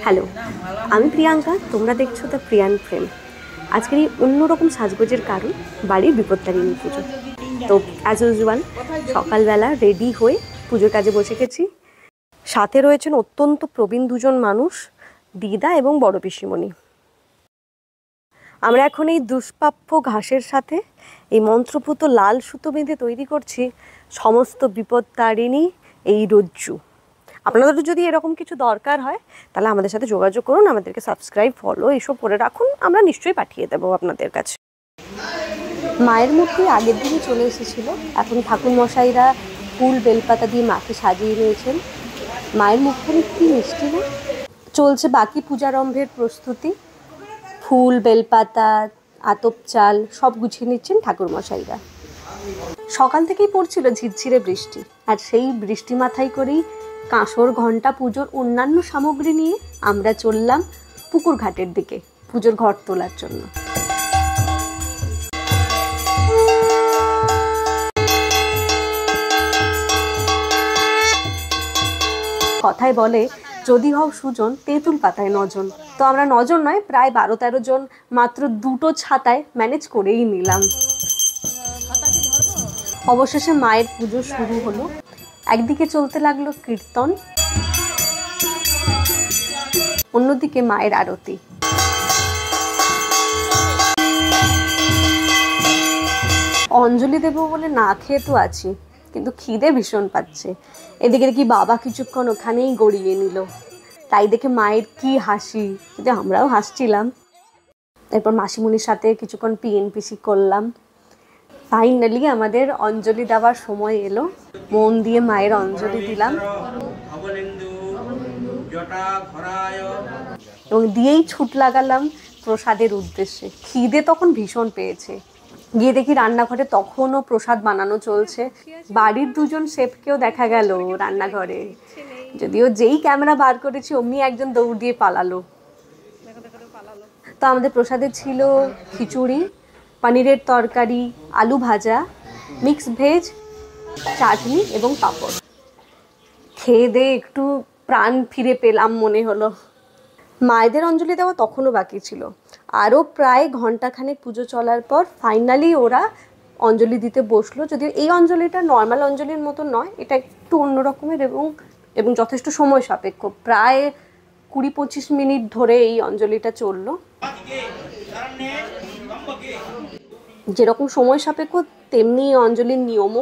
Hello, আমি প্রিয়াঙ্কা, তোমরা দেখছো দ্য প্রিয়ান ফ্রেম। আজকের এই অন্যরকম সাজগোজের কারণ বাড়ির বিপত্তারিণী পুজো। তো অ্যাজ ইউজুয়াল সকালবেলা রেডি হয়ে পুজোর কাজে বসে গেছি। সাথে রয়েছেন অত্যন্ত প্রবীণ দুজন মানুষ, দিদা এবং বড় পিসিমণি। আমরা এখন এই দুষ্প্রাপ্য ঘাসের সাথে এই মন্ত্রপুত লাল সুতো বেঁধে তৈরি করছি সমস্ত বিপত্তারিণী এই রজ্জু। আপনাদের যদি এরকম কিছু দরকার হয় তাহলে আমাদের সাথে যোগাযোগ করুন, আমাদেরকে সাবস্ক্রাইব, ফলো এইসব করে রাখুন, আমরা নিশ্চয়ই পাঠিয়ে দেবো আপনাদের কাছে। মায়ের মূর্তি আগের দিনই চলে এসেছিল। এখন ঠাকুরমশাইরা ফুল বেলপাতা দিয়ে মাকে সাজিয়ে নিয়েছেন। মায়ের মুখখানি কি মিষ্টি না। চলছে বাকি পূজারম্ভের প্রস্তুতি। ফুল বেলপাতা আতপ চাল সব গুছিয়ে নিচ্ছেন ঠাকুরমশাইরা। সকাল থেকেই পড়ছিল ঝিরঝিরে বৃষ্টি, আর সেই বৃষ্টি মাথায় করেই কাঁসর ঘণ্টা পুজোর অন্যান্য সামগ্রী নিয়ে আমরা চললাম পুকুর ঘাটের দিকে পুজোর ঘট তোলার জন্য। কথায় বলে যদি হও সুজন তেঁতুল পাতায় নজন। তো আমরা নজন নয়, প্রায় 12-13 জন মাত্র দুটো ছাতায় ম্যানেজ করেই নিলাম। অবশেষে মায়ের পুজো শুরু হলো। একদিকে চলতে লাগলো কীর্তন, অন্যদিকে মায়ের আরতি। অঞ্জলি দেবো বলে না খেয়ে তো আছি, কিন্তু খিদে ভীষণ পাচ্ছে। এদিকে দেখি বাবা কিছুক্ষণ ওখানেই গড়িয়ে নিল, তাই দেখে মায়ের কি হাসি, কিন্তু আমরাও হাসছিলাম। এরপর মাসিমণির সাথে কিছুক্ষণ পিএনপিসি করলাম। ফাইনালি আমাদের অঞ্জলি দেওয়ার সময় এলো। মন দিয়ে মায়ের অঞ্জলি দিলাম এবং দিয়েই ছুট লাগালাম প্রসাদের উদ্দেশ্যে। খিদে তখন ভীষণ পেয়েছে। গিয়ে দেখি রান্নাঘরে তখনও প্রসাদ বানানো চলছে। বাড়ির দুজন শেফকেও দেখা গেল রান্নাঘরে, যদিও যেই ক্যামেরা বার করেছি অমনি একজন দৌড় দিয়ে পালালো। তো আমাদের প্রসাদে ছিল খিচুড়ি, পনিরের তরকারি, আলু ভাজা, মিক্স ভেজ, চাটনি এবং পাঁপড়। খেয়ে দিয়ে একটু প্রাণ ফিরে পেলাম মনে হলো। মায়েদের অঞ্জলি দেওয়া তখনও বাকি ছিল। আরও প্রায় ঘণ্টাখানেক পুজো চলার পর ফাইনালি ওরা অঞ্জলি দিতে বসলো। যদিও এই অঞ্জলিটা নর্মাল অঞ্জলির মতো নয়, এটা একটু অন্যরকমের এবং যথেষ্ট সময় সাপেক্ষ। প্রায় 20-25 মিনিট ধরে এই অঞ্জলিটা চললো। যেরকম সময় সাপেক্ষ তেমনি অঞ্জলির নিয়মও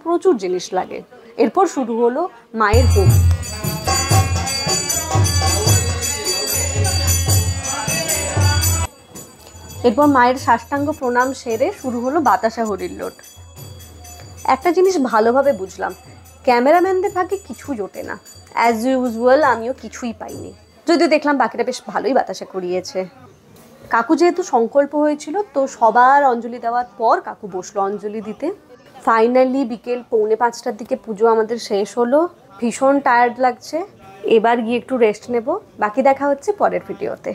প্রচুর জিনিস লাগে। এরপর শুরু হলো মায়ের হোম। এরপর মায়ের সাষ্টাঙ্গ প্রণাম সেরে শুরু হলো বাতাসা হরিল্লোট। একটা জিনিস ভালোভাবে বুঝলাম, ক্যামেরাম্যানদের ভাগে কিছু জোটে না। অ্যাজ ইউজুয়াল আমিও কিছুই পাইনি, যদিও দেখলাম বাকিটা বেশ ভালোই বাতাসা করিয়েছে। কাকু যেহেতু সংকল্প হয়েছিল, তো সবার অঞ্জলি দেওয়ার পর কাকু বসলো অঞ্জলি দিতে। ফাইনালি বিকেল 4:45টার দিকে পুজো আমাদের শেষ হলো। ভীষণ টায়ার্ড লাগছে, এবার গিয়ে একটু রেস্ট নেব। বাকি দেখা হচ্ছে পরের ভিডিওতে।